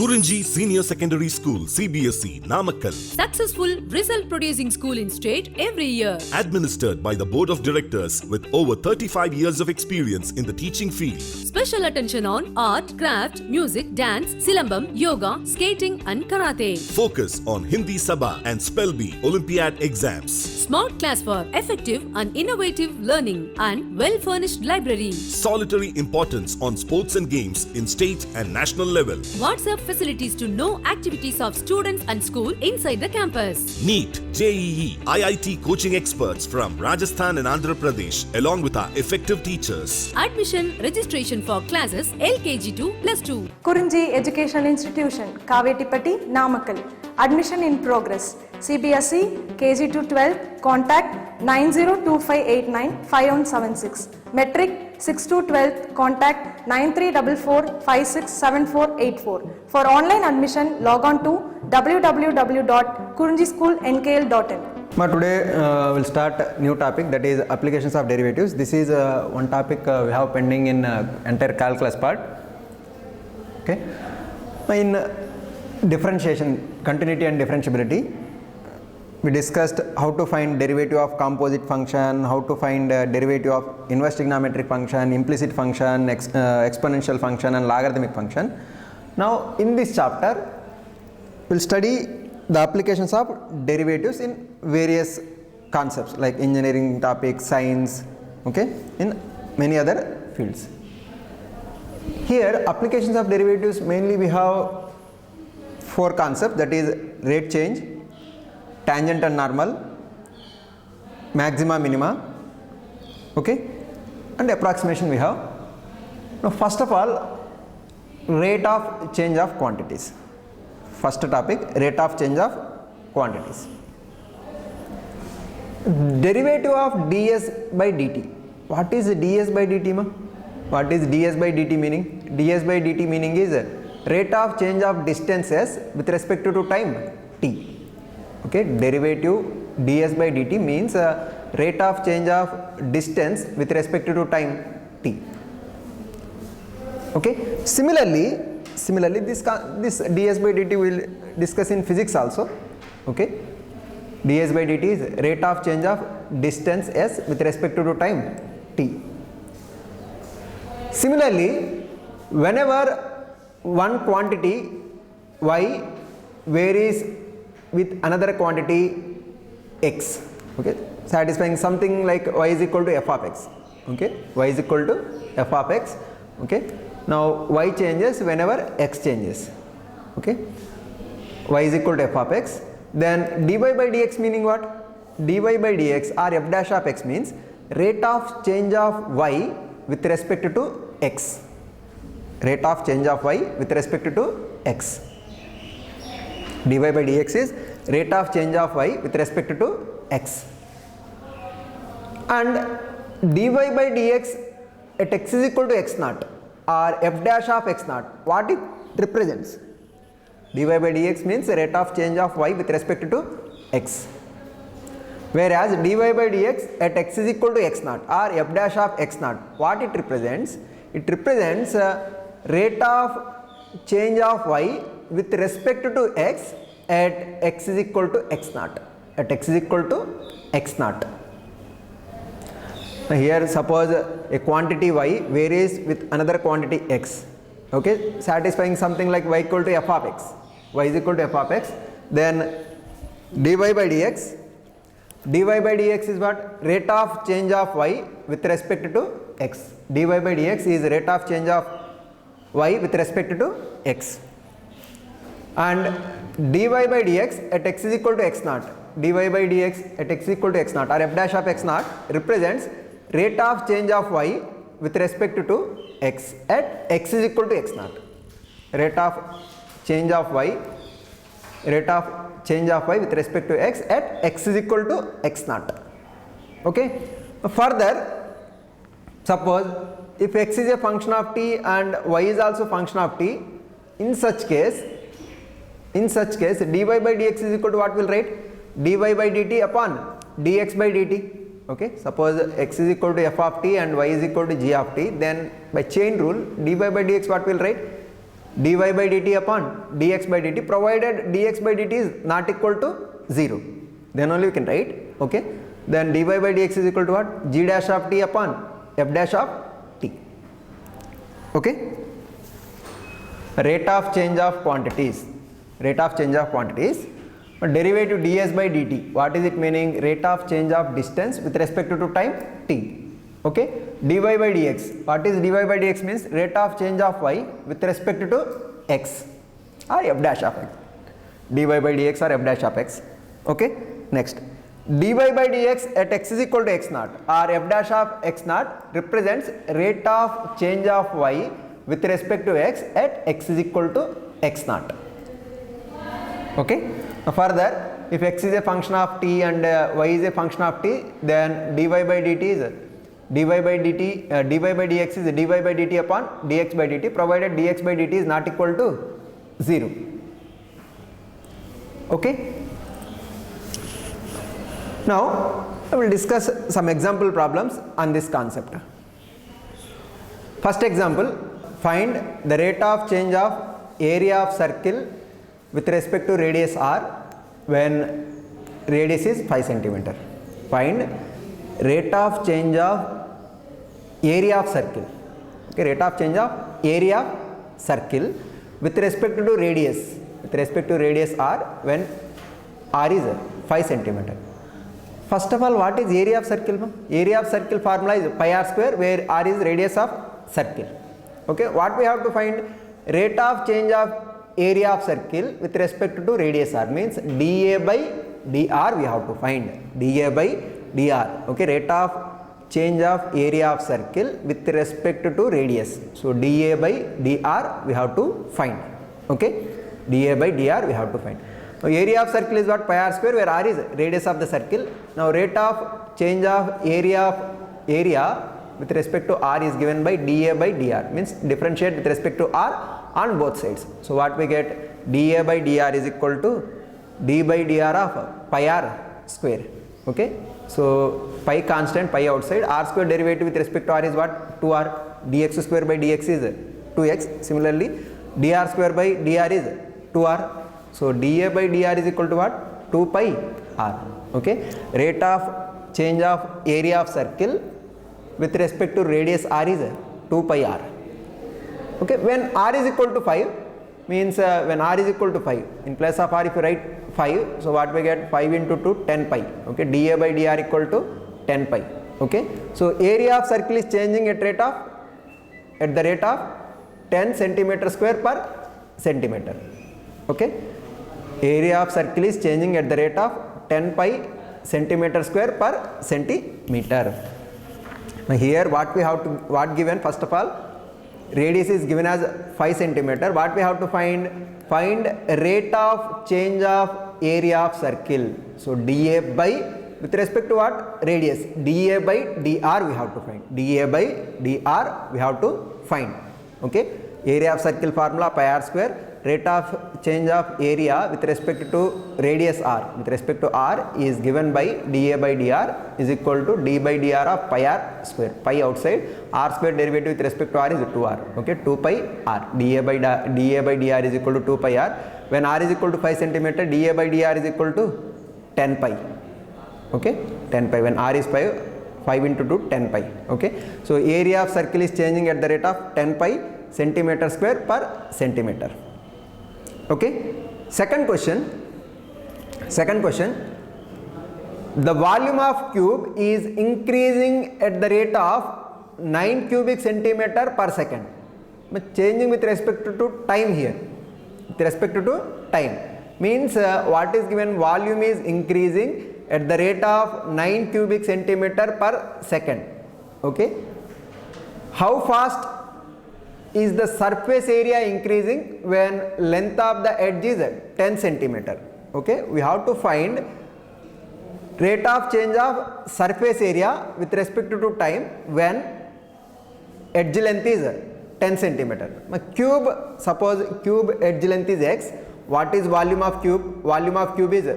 Kurinji Senior Secondary School, CBSE, Namakkal. Successful result producing school in state every year. Administered by the Board of Directors with over 35 years of experience in the teaching field. Special attention on art, craft, music, dance, silambam, yoga, skating and karate. Focus on Hindi Sabha and Spell Bee Olympiad exams. Smart class for effective and innovative learning and well-furnished library. Solitary importance on sports and games in state and national level. WhatsApp facilities to know activities of students and school inside the campus. NEET, JEE, IIT coaching experts from Rajasthan and Andhra Pradesh along with our effective teachers. Admission registration for classes LKG to +2. Kurinji Educational Institution, Kavetipatti, Namakkal. Admission in progress. CBSE, KG to 12, contact 9025895176. Metric 6 to 12, contact 9344567484. For online admission, log on to www.kurinjischoolnkl.in. Today we'll start new topic, that is applications of derivatives. This is one topic we have pending in entire calculus part. Okay. In differentiation, continuity and differentiability, we discussed how to find derivative of composite function, how to find derivative of inverse trigonometric function, implicit function, exponential function and logarithmic function. Now in this chapter we'll study the applications of derivatives in various concepts like engineering topics, science, okay, in many other fields. Here applications of derivatives, mainly we have four concepts, that is rate change, tangent and normal, maxima minima, okay, and approximation we have. Now first of all, rate of change of quantities. First topic, rate of change of quantities. Derivative of ds by dt. What is ds by dt, ma? What is ds by dt meaning? ds by dt meaning is rate of change of distances with respect to time t. Okay, derivative ds by dt means rate of change of distance with respect to time t. Okay, similarly this ds by dt will discuss in physics also. Okay, ds by dt is rate of change of distance s with respect to time t. Similarly, whenever one quantity y varies with another quantity x, okay, satisfying something like y is equal to f of x, okay, y is equal to f of x, okay. Now y changes whenever x changes, okay, y is equal to f of x, then dy by dx meaning what? Dy by dx or f dash of x means rate of change of y with respect to x, rate of change of y with respect to x. Dy by dx is rate of change of y with respect to x, and dy by dx at x is equal to x naught or f dash of x naught, what it represents? Dy by dx means rate of change of y with respect to x, whereas dy by dx at x is equal to x naught or f dash of x naught, what it represents? It represents rate of change of y with respect to x at x is equal to x naught, at x is equal to x naught. Now here suppose a quantity y varies with another quantity x, okay, satisfying something like y equal to f of x, y is equal to f of x, then dy by dx is what? Rate of change of y with respect to x. Dy by dx is rate of change of y with respect to x, and dy by dx at x is equal to x naught, dy by dx at x is equal to x naught or f dash of x naught represents rate of change of y with respect to x at x is equal to x naught, rate of change of y with respect to x at x is equal to x naught. Okay. Further, suppose if x is a function of t and y is also function of t, in such case dy by dx is equal to what we'll write? Dy by dt upon dx by dt. Okay, suppose x is equal to f of t and y is equal to g of t, then by chain rule dy by dx what we'll write? dy by dt upon dx by dt, provided dx by dt is not equal to 0, then only we can write. Okay, then dy by dx is equal to what? G dash of t upon f dash of t. Okay, rate of change of quantities, rate of change of quantities. Derivative ds by dt, what is it meaning? Rate of change of distance with respect to time t. Okay, dy by dx, what is dy by dx means? Rate of change of y with respect to x or f dash of x, dy by dx or f dash of x. Okay, next dy by dx at x is equal to x naught or f dash of x naught represents rate of change of y with respect to x at x is equal to x naught. Okay, now further, if x is a function of t and y is a function of t, then dy by dt is dy by dx is dy by dt upon dx by dt, provided dx by dt is not equal to 0. Okay, now I will discuss some example problems on this concept. First example, find the rate of change of area of circle with respect to radius r when radius is 5 centimeter. Find rate of change of area of circle. Okay, rate of change of area of circle with respect to radius, with respect to radius r when r is 5 centimeter. First of all, what is area of circle? Area of circle formula is pi r square, where r is radius of circle. Okay, what we have to find? Rate of change of area of circle with respect to radius r means dA by dr we have to find, dA by dr. Okay, rate of change of area of circle with respect to radius. So dA by dr we have to find. Okay, dA by dr we have to find. Now area of circle is what? Pi r square, where r is radius of the circle. Now rate of change of area with respect to r is given by dA by dr, means differentiate with respect to r on both sides. So what we get? dA by dr is equal to d by dr of pi r square. Okay, so pi constant, pi outside, r square derivative with respect to r is what? 2r, dx square by dx is 2x. Similarly, dr square by dr is 2r. So dA by dr is equal to what? 2 pi r. Okay, rate of change of area of circle with respect to radius r is 2 pi r. Okay, when r is equal to 5 means when r is equal to 5, in place of r if you write 5, so what we get? 5 into 2, 10 pi. Okay, dA by dr equal to 10 pi. Okay, so area of circle is changing at the rate of 10 centimeter square per centimeter. Okay, area of circle is changing at the rate of 10 pi centimeter square per centimeter. Now here what we have to, what given? First of all, radius is given as 5 centimeter. What we have to find? Find rate of change of area of circle. So dA by, with respect to what? Radius. dA by dr we have to find. dA by dr we have to find. Okay, area of circle formula pi r square. Rate of change of area with respect to radius r, with respect to r is given by dA by dr is equal to d by dr of pi r square. Pi outside, r square derivative with respect to r is 2r. Okay, 2 pi r. dA by dr is equal to 2 pi r. When r is equal to 5 centimeter, dA by dr is equal to 10 pi. Okay, 10 pi. When r is 5 into 2, 10 pi. Okay, so area of circle is changing at the rate of 10 pi centimeter square per centimeter. Okay, second question, the volume of cube is increasing at the rate of 9 cubic centimeter per second, but changing with respect to time here, with respect to time means what is given? Volume is increasing at the rate of 9 cubic centimeter per second. Okay, how fast is the surface area increasing when length of the edge is 10 centimeter? Okay, we have to find rate of change of surface area with respect to time when edge length is 10 centimeter. Cube, suppose cube edge length is x. What is volume of cube? Volume of cube is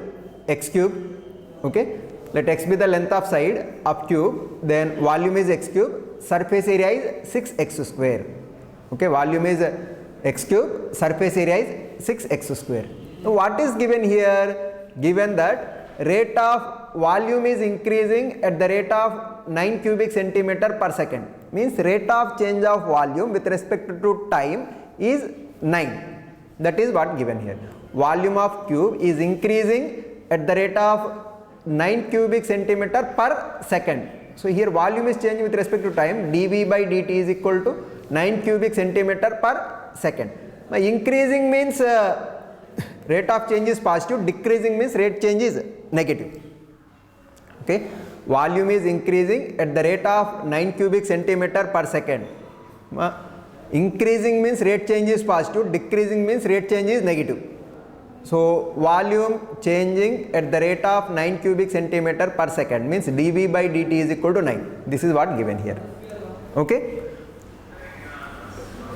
x cube. Okay, let x be the length of side of cube, then volume is x cube, surface area is 6x square. Okay, volume is x cube, surface area is 6x square. Now what is given here? Given that rate of volume is increasing at the rate of 9 cubic centimeter per second, means rate of change of volume with respect to time is 9. That is what given here. Volume of cube is increasing at the rate of 9 cubic centimeter per second. So here volume is changing with respect to time. dV by dt is equal to 9 cubic centimeter per second. Now increasing means rate of change is positive, decreasing means rate change is negative. Okay, volume is increasing at the rate of 9 cubic centimeter per second. Increasing means rate change is positive, decreasing means rate change is negative. So volume changing at the rate of 9 cubic centimeter per second means dV by dt is equal to 9. This is what given here. Okay.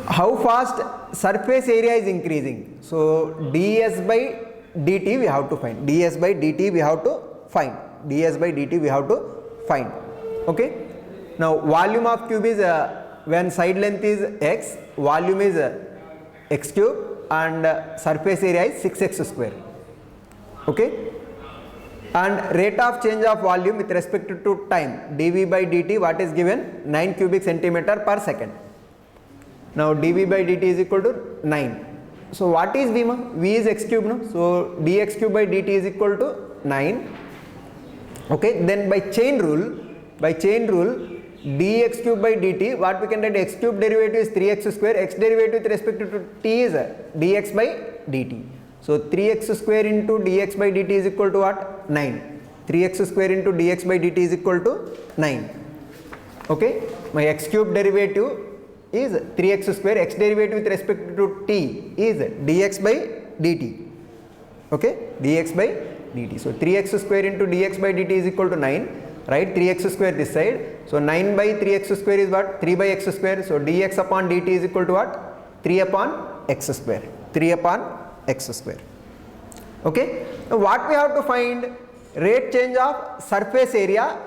How fast surface area is increasing? So ds by dt we have to find. ds by dt we have to find. ds by dt we have to find. Okay. Now volume of cube is when side length is x, volume is x cube and surface area is 6x square. Okay. And rate of change of volume with respect to time dV by dt what is given? 9 cubic centimeter per second. Now dV by dt is equal to 9. So what is V? V is x cube, no? So dx cube by dt is equal to 9. Okay. Then by chain rule dx cube by dt what we can write? X cube derivative is 3x square, x derivative with respect to t is dx by dt. So 3x square into dx by dt is equal to what? 9. 3x square into dx by dt is equal to 9. Okay. My x cube derivative is 3x square, x derivative with respect to t is dx by dt. Okay, dx by dt. So 3x square into dx by dt is equal to 9. Right, 3x square this side. So 9 by 3x square is what? 3 by x square. So dx upon dt is equal to what? 3 upon x square. 3 upon x square. Okay. Now what we have to find? Rate change of surface area.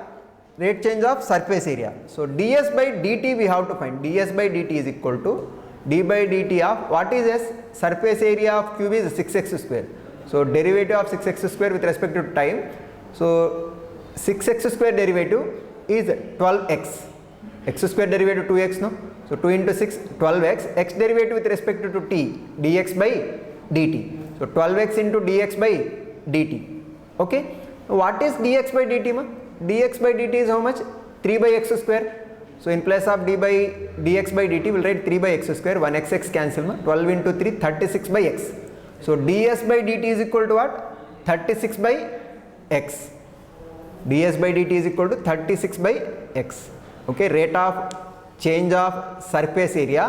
Rate change of surface area. So ds by dt we have to find. ds by dt is equal to d by dt of what is s? Surface area of cube is 6x square. So derivative of 6x square with respect to time. So 6x square derivative is 12x. X square derivative 2x, no? So 2 into 6 12x. X derivative with respect to t dx by dt. So 12x into dx by dt. Okay. What is dx by dt? Dx by dt is how much? 3 by x square. So in place of d by dx by dt we will write 3 by x square. 1 x cancel. 12 into 3 36 by x. So ds by dt is equal to what? 36 by x. ds by dt is equal to 36 by x. Okay, rate of change of surface area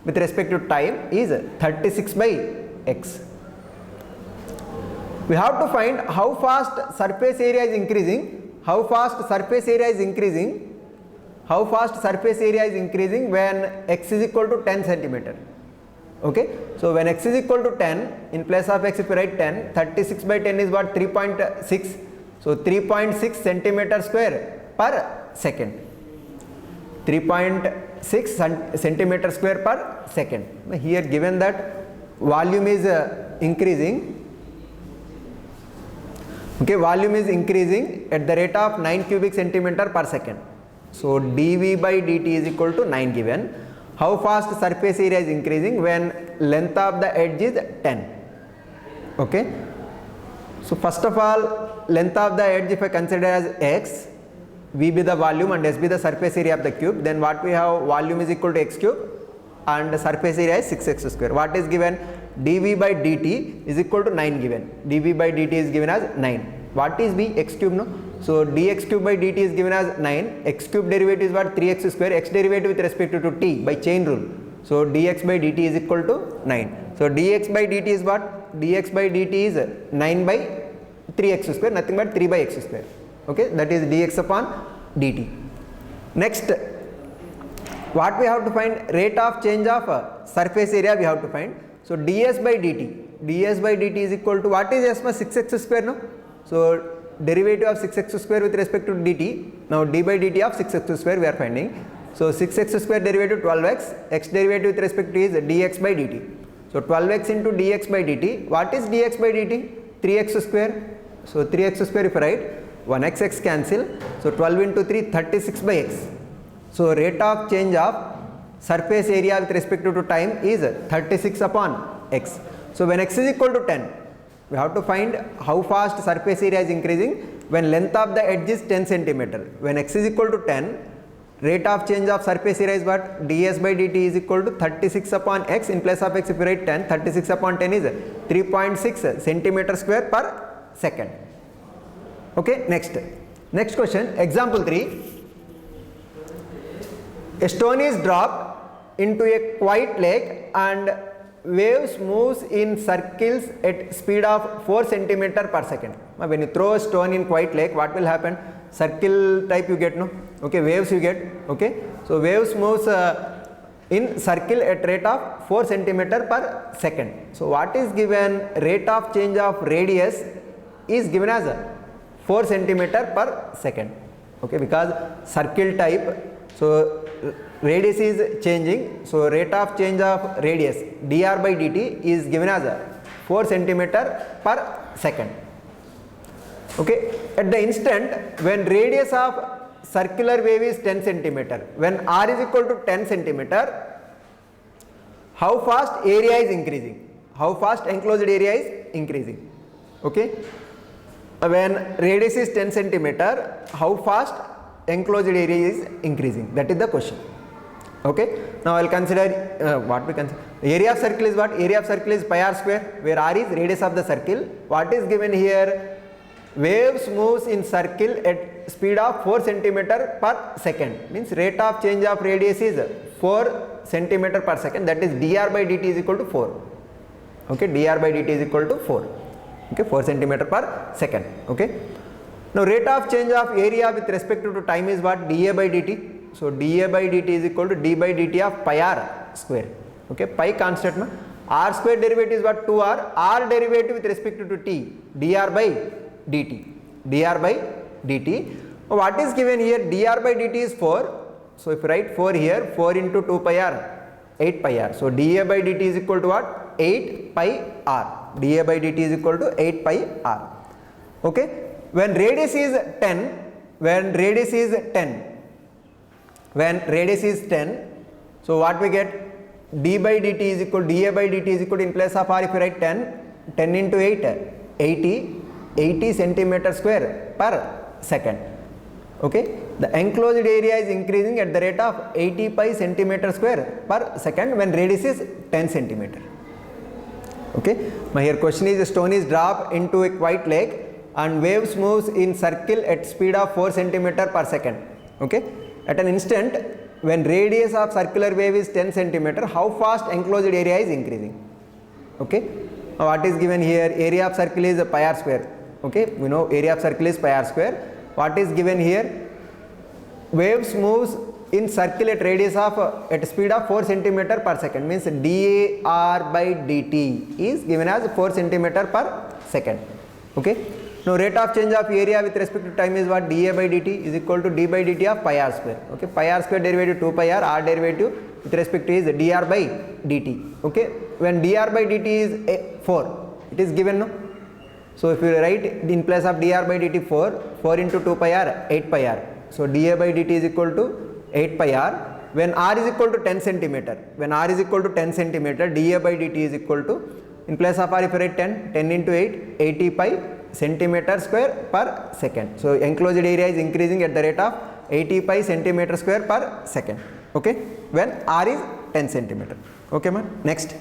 with respect to time is 36 by x. We have to find how fast surface area is increasing. How fast surface area is increasing? How fast surface area is increasing when x is equal to 10 centimeter. Okay, so when x is equal to 10, in place of x if we write 10, 36 by 10 is what? 3.6. So 3.6 centimeter square per second. 3.6 centimeter square per second. Here given that volume is increasing. Okay, volume is increasing at the rate of 9 cubic centimeter per second. So dV by dt is equal to 9 given. How fast surface area is increasing when length of the edge is 10. Okay. So first of all, length of the edge if I consider as x, v be the volume and s be the surface area of the cube, then what we have? Volume is equal to x cube and the surface area is 6x square. What is given? dV by dt is equal to 9 given. dV by dt is given as 9. What is v? X cube, no? So dx cube by dt is given as 9. X cube derivative is what? 3x square. X derivative with respect to t by chain rule. So dx by dt is equal to 9. So dx by dt is what? Dx by dt is 9 by 3x square, nothing but 3 by x square. Okay, that is dx upon dt. Next, what we have to find? Rate of change of surface area we have to find. So ds by dt is equal to what is s? 6x square, no? So derivative of 6x square with respect to dt. Now d by dt of 6x square we are finding. So 6x square derivative 12x, x derivative with respect to is dx by dt. So 12x into dx by dt. What is dx by dt? 3x square. So 3x square if I write, 1x x cancel. So 12 into 3, 36 by x. So rate of change of surface area with respect to time is 36 upon x. So when x is equal to 10, we have to find how fast surface area is increasing when length of the edge is 10 centimeter. When x is equal to 10, rate of change of surface area is what? ds by dt is equal to 36 upon x. In place of x, if you write 10, 36 upon 10 is 3.6 centimeter square per second. Okay, next question, example 3. A stone is dropped into a quiet lake and waves moves in circles at speed of 4 centimeter per second. When you throw a stone in quiet lake, what will happen? Circle type you get, no? Okay, waves you get. Okay, so waves moves in circle at rate of 4 centimeter per second. So what is given? Rate of change of radius is given as 4 centimeter per second. Okay, because circle type, so radius is changing, so rate of change of radius dr by dt is given as 4 centimeter per second. Okay, at the instant when radius of circular wave is 10 centimeter, when r is equal to 10 centimeter, how fast area is increasing? How fast enclosed area is increasing? Okay, when radius is 10 centimeter, how fast enclosed area is increasing? That is the question. Okay, now I will consider what we consider. Area of circle is what? Area of circle is pi r square, where r is radius of the circle. What is given here? Waves moves in circle at speed of 4 centimeter per second. Means rate of change of radius is 4 centimeter per second. That is dr by dt is equal to 4. Okay, dr by dt is equal to 4. Okay, 4 centimeter per second. Okay. Now rate of change of area with respect to time is what? dA by dt. So dA by dt is equal to d by dt of pi r square. Okay, pi constant, ma? R square derivative is what? 2r. R derivative with respect to t, dr by dt. dr by dt. What is given here? dr by dt is 4. So if you write 4 here, 4 into 2 pi r, 8 pi r. So dA by dt is equal to what? 8 pi r. dA by dt is equal to 8 pi r. Okay. When radius is 10, when radius is 10, so what we get? d by dt is equal to dA by dt is equal to, in place of r if you write 10 into 8, 80 centimeter square per second. Okay, the enclosed area is increasing at the rate of 80 pi centimeter square per second when radius is 10 centimeter. Okay, my here question is, a stone is dropped into a quiet lake and waves moves in circle at speed of 4 centimeter per second. Okay, at an instant when radius of circular wave is 10 centimeter, how fast enclosed area is increasing? Okay, what is given here? Area of circle is pi r square. Okay, we know area of circle is pi r square. What is given here? Waves moves in circle at radius of at speed of 4 centimeter per second, means dr by dt is given as 4 centimeter per second. Okay. Now rate of change of area with respect to time is what? dA by dt is equal to d by dt of pi r square. Okay, pi r square derivative 2 pi r derivative with respect to is dr by dt. Okay, when dr by dt is 4, it is given, no? So if you write in place of dr by dt 4 into 2 pi r, 8 pi r. So dA by dt is equal to 8 pi r. When r is equal to 10 centimeter, when r is equal to 10 centimeter, dA by dt is equal to, in place of r if you write 10 into 8, 80 pi centimeter square per second. So enclosed area is increasing at the rate of 80 pi centimeter square per second. Okay, when r is 10 centimeter. Okay, man. Next.